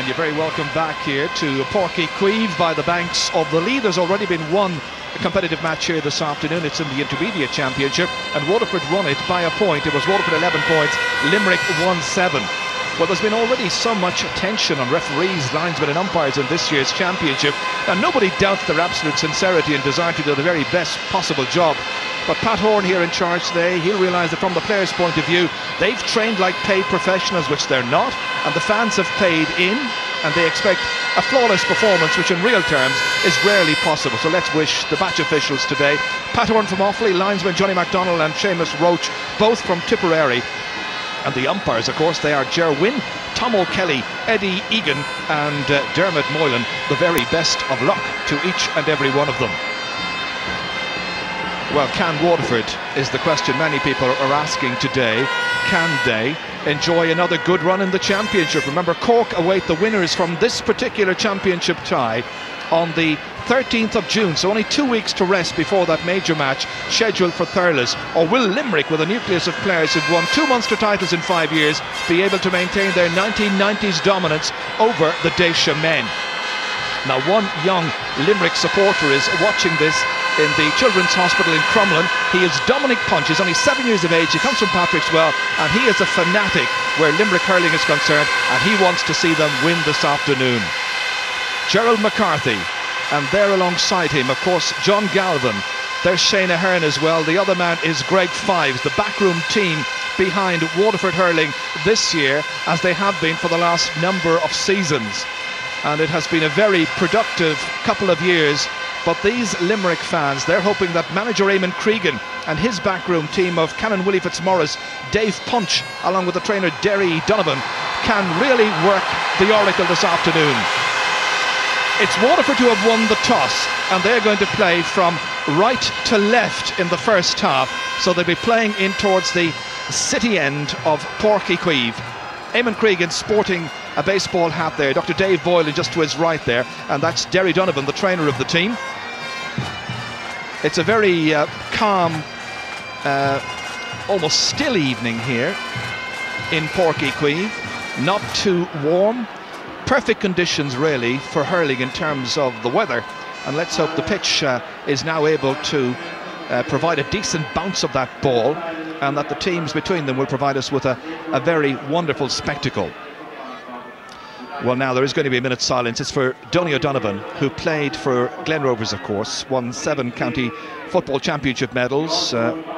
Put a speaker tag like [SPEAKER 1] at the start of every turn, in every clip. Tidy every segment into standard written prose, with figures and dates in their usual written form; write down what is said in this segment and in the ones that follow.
[SPEAKER 1] And you're very welcome back here to Páirc Queeve by the banks of the Lee. There's already been one competitive match here this afternoon. It's in the Intermediate Championship, and Waterford won it by a point. It was Waterford 11 points, Limerick 1-7. Well, there's been already so much attention on referees, linesmen and umpires in this year's championship, and nobody doubts their absolute sincerity and desire to do the very best possible job. But Pat Horn here in charge today, he'll realise that from the players' point of view, they've trained like paid professionals, which they're not, and the fans have paid in, and they expect a flawless performance, which in real terms is rarely possible. So let's wish the match officials today, Pat Horn from Offaly, linesman Johnny McDonagh and Seamus Roach, both from Tipperary. And the umpires, of course, they are Ger Wynne, Tom O'Kelly, Eddie Egan and Dermot Moylan. The very best of luck to each and every one of them. Well, can Waterford, is the question many people are asking today. Can they enjoy another good run in the championship? Remember, Cork await the winners from this particular championship tie on the 13th of June, so only 2 weeks to rest before that major match scheduled for Thurles. Or will Limerick, with a nucleus of players who've won 2 Munster titles in 5 years, be able to maintain their 1990s dominance over the Daisha men? Now, one young Limerick supporter is watching this in the Children's Hospital in Crumlin. He is Dominic Punch. He's only 7 years of age. He comes from Patrickswell, and he is a fanatic where Limerick hurling is concerned, and he wants to see them win this afternoon. Gerald McCarthy, and there alongside him, of course, John Galvin. There's Shanahan as well. The other man is Greg Fives, the backroom team behind Waterford hurling this year, as they have been for the last number of seasons. And it has been a very productive couple of years. But these Limerick fans, they're hoping that manager Eamon Cregan and his backroom team of Canon Willie Fitzmaurice, Dave Punch, along with the trainer Derry Donovan, can really work the oracle this afternoon. It's Waterford who have won the toss, and they're going to play from right to left in the first half. So they'll be playing in towards the city end of Páirc Queeve. Eamon Cregan sporting a baseball hat there. Dr. Dave Boylan just to his right there, and that's Derry Donovan, the trainer of the team. It's a very calm, almost still evening here in Páirc Queeve. Not too warm. Perfect conditions really for hurling in terms of the weather, and let's hope the pitch is now able to provide a decent bounce of that ball, and that the teams between them will provide us with a very wonderful spectacle. Well, now there is going to be a minute's silence. It's for Donny O'Donovan, who played for Glen Rovers, of course, won 7 county football championship medals,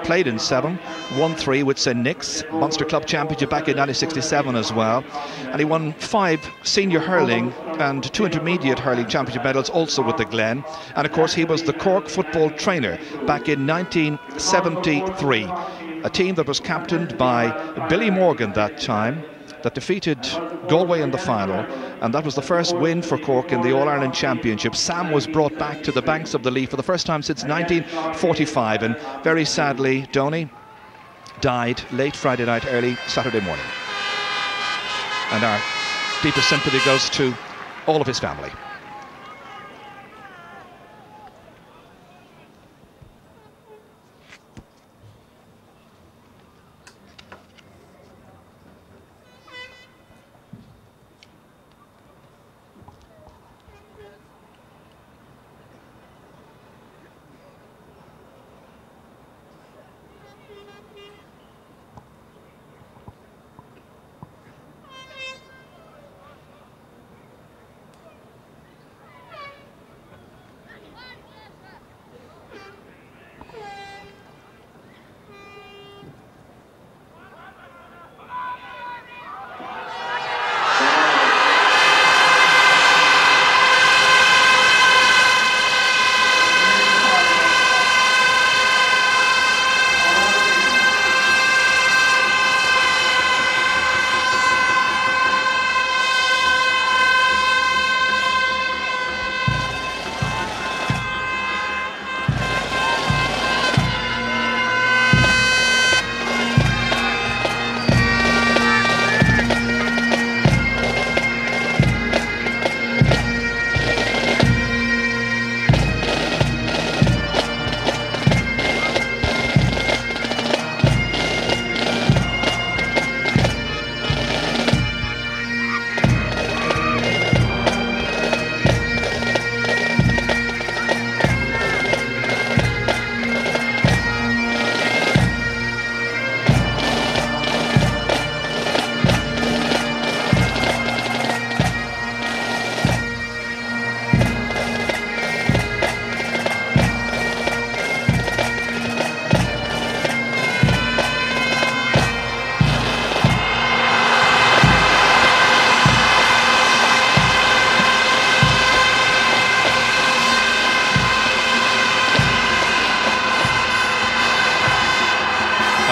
[SPEAKER 1] played in 7, won 3 with St Nick's, Munster Club Championship back in 1967 as well, and he won 5 senior hurling and 2 intermediate hurling championship medals also with the Glen. And of course he was the Cork football trainer back in 1973, a team that was captained by Billy Morgan that time, that defeated Galway in the final, and that was the first win for Cork in the All-Ireland Championship. Sam was brought back to the banks of the Lee for the first time since 1945, and very sadly Donny died late Friday night, early Saturday morning. And our deepest sympathy goes to all of his family.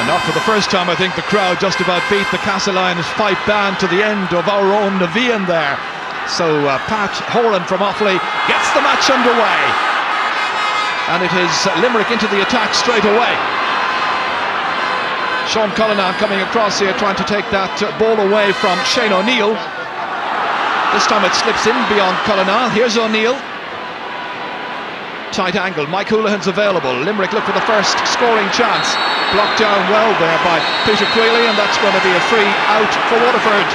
[SPEAKER 1] Not for the first time, I think the crowd just about beat the Castleines pipe band to the end of our own Navian there. So Pat Horan from Offaly gets the match underway. And it is Limerick into the attack straight away. Sean Cullinane coming across here, trying to take that ball away from Shane O'Neill. This time it slips in beyond Cullinane. Here's O'Neill. Tight angle. Mike Houlihan's available. Limerick look for the first scoring chance. Blocked down well there by Peter Queally, and that's going to be a free out for Waterford.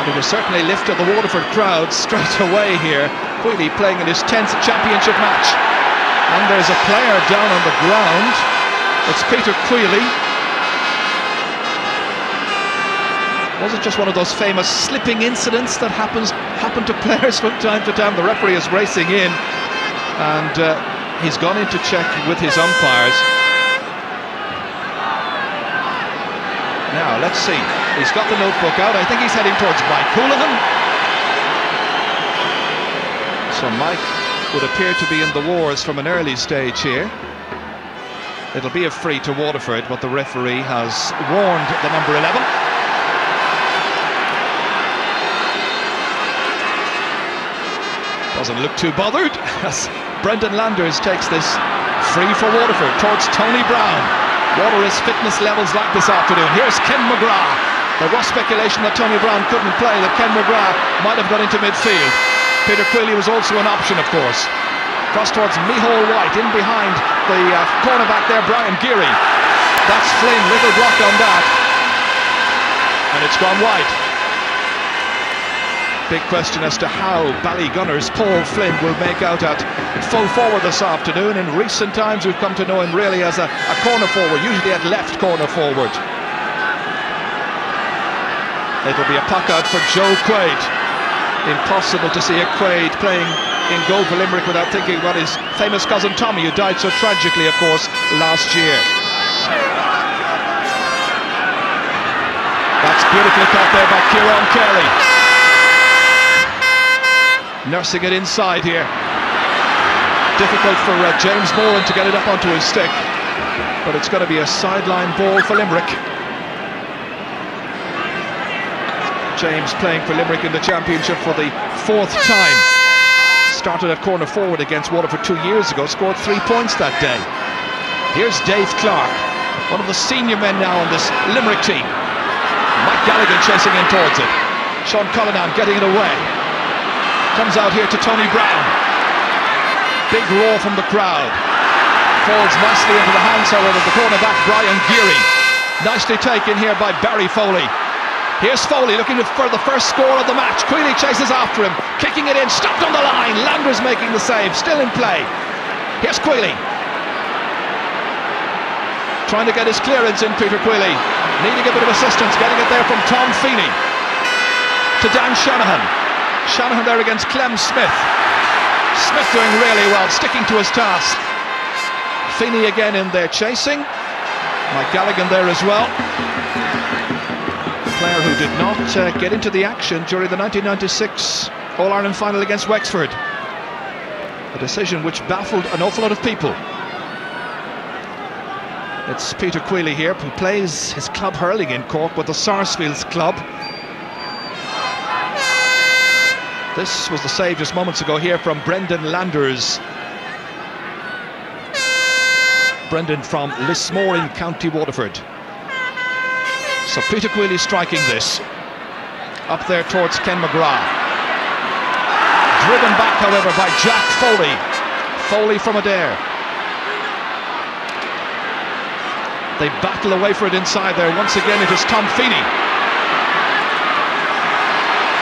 [SPEAKER 1] And it has certainly lifted the Waterford crowd straight away here. Queally playing in his 10th championship match. And there's a player down on the ground. It's Peter Queally. Was it just one of those famous slipping incidents that happen to players from time to time? The referee is racing in, and he's gone in to check with his umpires. Now, let's see. He's got the notebook out. I think he's heading towards Mike Houlihan. So Mike would appear to be in the wars from an early stage here. It'll be a free to Waterford, but the referee has warned the number 11. Doesn't look too bothered as Brendan Landers takes this free for Waterford towards Tony Browne. Water his fitness levels like this afternoon. Here's Ken McGrath. There was speculation that Tony Browne couldn't play, that Ken McGrath might have got into midfield. Peter Queally was also an option, of course. Cross towards Micheál White, in behind the cornerback there, Brian Geary. That's Flynn, little block on that. And it's gone wide. Big question as to how Ballygunner's Paul Flynn will make out at full forward this afternoon. In recent times we've come to know him really as a corner forward, usually at left corner forward. It'll be a puck out for Joe Quaid. Impossible to see a Quaid playing in goal for Limerick without thinking about his famous cousin Tommy, who died so tragically, of course, last year. That's beautifully caught there by Kieran Carey. Nursing it inside here. Difficult for James Moran to get it up onto his stick, but it's going to be a sideline ball for Limerick. James playing for Limerick in the championship for the 4th time. Started at corner forward against Waterford 2 years ago, scored 3 points that day. Here's Dave Clarke, one of the senior men now on this Limerick team. Mike Galligan chasing in towards it. Sean Cullinane getting it away. Comes out here to Tony Browne. Big roar from the crowd. Falls nicely into the hands, however, of the cornerback Brian Geary. Nicely taken here by Barry Foley. Here's Foley looking for the first score of the match. Queally chases after him, kicking it in, stopped on the line. Landers making the save, still in play. Here's Queally. Trying to get his clearance in, Peter Queally. Needing a bit of assistance, getting it there from Tom Feeney. To Dan Shanahan. Shanahan there against Clem Smith. Smith doing really well, sticking to his task. Feeney again in there chasing. Mike Galligan there as well. Player who did not get into the action during the 1996 All-Ireland final against Wexford. A decision which baffled an awful lot of people. It's Peter Queally here, who plays his club Hurling in Cork with the Sarsfields club. This was the save just moments ago here from Brendan Landers. Brendan from Lismore in County Waterford. So Peter Queally striking this. Up there towards Ken McGrath. Driven back, however, by Jack Foley. Foley from Adair. They battle away for it inside there. Once again, it is Tom Feeney.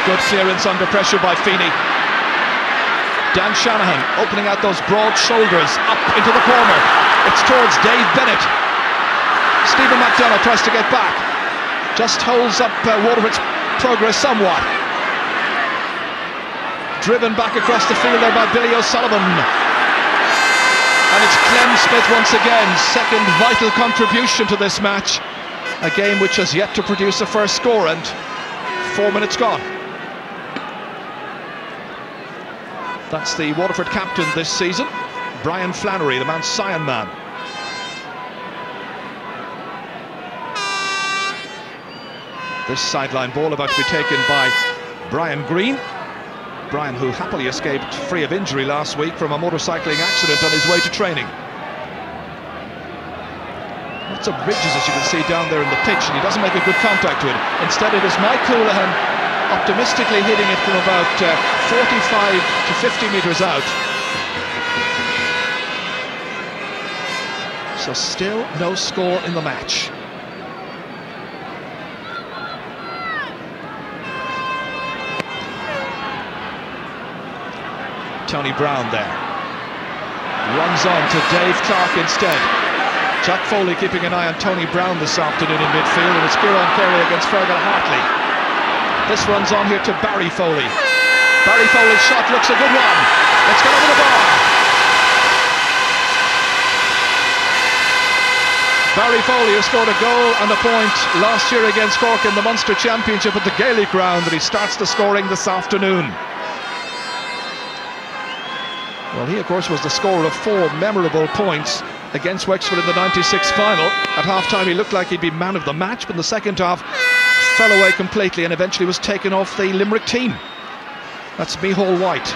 [SPEAKER 1] Good clearance under pressure by Feeney. Dan Shanahan opening out those broad shoulders up into the corner. It's towards Dave Bennett. Stephen McDonagh tries to get back. Just holds up Waterford's progress somewhat. Driven back across the field there by Billy O'Sullivan. And it's Clem Smith once again, second vital contribution to this match. A game which has yet to produce a first score, and 4 minutes gone. That's the Waterford captain this season, Brian Flannery, the Mount Sion man. This sideline ball about to be taken by Greene. Brian, who happily escaped free of injury last week from a motorcycling accident on his way to training. Lots of ridges, as you can see down there in the pitch, and he doesn't make a good contact with it. Instead it is Mike Houlihan optimistically hitting it from about 45 to 50 metres out. So still no score in the match. Tony Browne there. Runs on to Dave Clarke instead. Jack Foley keeping an eye on Tony Browne this afternoon in midfield, and it's Carey against Hartley. This runs on here to Barry Foley. Barry Foley's shot looks a good one. It's gone over the bar. Barry Foley has scored a goal and a point last year against Cork in the Munster Championship at the Gaelic ground, and he starts the scoring this afternoon. Well, he of course was the scorer of 4 memorable points against Wexford in the '96 final. At half-time he looked like he'd be man of the match, but in the second half fell away completely and eventually was taken off the Limerick team. That's Micheál White.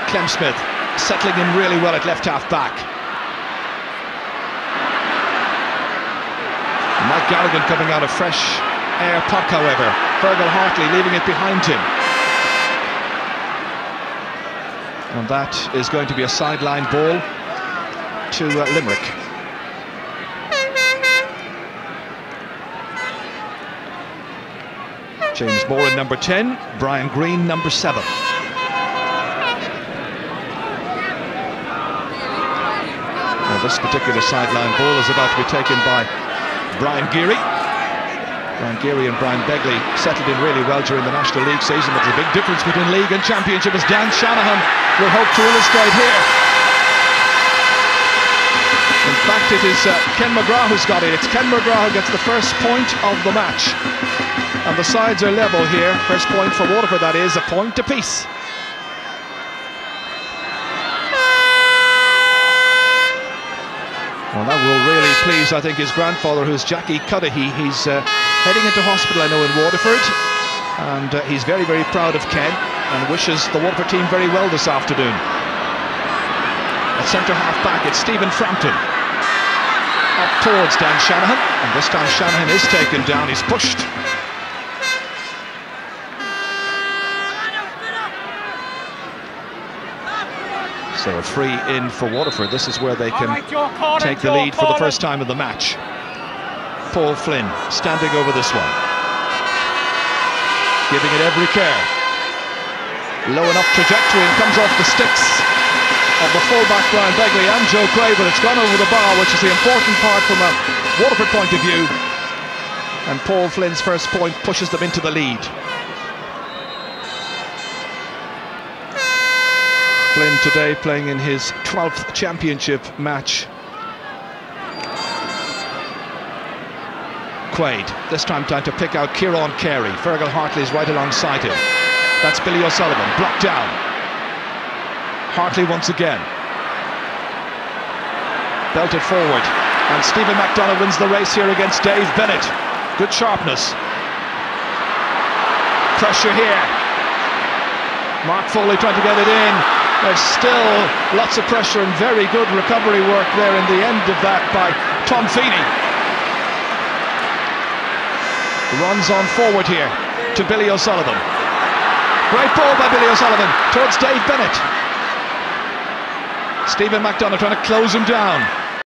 [SPEAKER 1] Clem Smith settling in really well at left half-back. Mike Galligan coming out of fresh air puck, however. Hartley leaving it behind him. And that is going to be a sideline ball to Limerick. James Moran, number 10, Greene, number 7. Well, this particular sideline ball is about to be taken by Brian Geary. Brian Geary and Brian Begley settled in really well during the National League season, but there's a big difference between League and Championship, as Dan Shanahan will hope to illustrate here. In fact, it is Ken McGrath who's got it. It's Ken McGrath who gets the first point of the match. And the sides are level here. First point for Waterford, that is, a point apiece. Well, that will really please, I think, his grandfather, who's Jackie Cudahy. He's heading into hospital, I know, in Waterford. And he's very, very proud of Ken and wishes the Waterford team very well this afternoon. At centre half-back, it's Stephen Frampton. Up towards Dan Shanahan. And this time Shanahan is taken down. He's pushed. So a free in for Waterford. This is where they can take the lead for the first time in the match. Paul Flynn standing over this one, giving it every care. Low enough trajectory and comes off the sticks of the fullback Brian Begley and Joe Quaid, but it's gone over the bar, which is the important part from a Waterford point of view. And Paul Flynn's first point pushes them into the lead. Flynn today playing in his 12th championship match. Quaid, this time trying to pick out Kieran Carey. Hartley's right alongside him. That's Billy O'Sullivan, blocked down. Hartley once again. Belted forward. And Stephen McDonagh wins the race here against Dave Bennett. Good sharpness. Pressure here. Mark Foley trying to get it in. There's still lots of pressure and very good recovery work there in the end of that by Tom Feeney. Runs on forward here to Billy O'Sullivan. Great ball by Billy O'Sullivan towards Dave Bennett. Stephen McDonagh trying to close him down.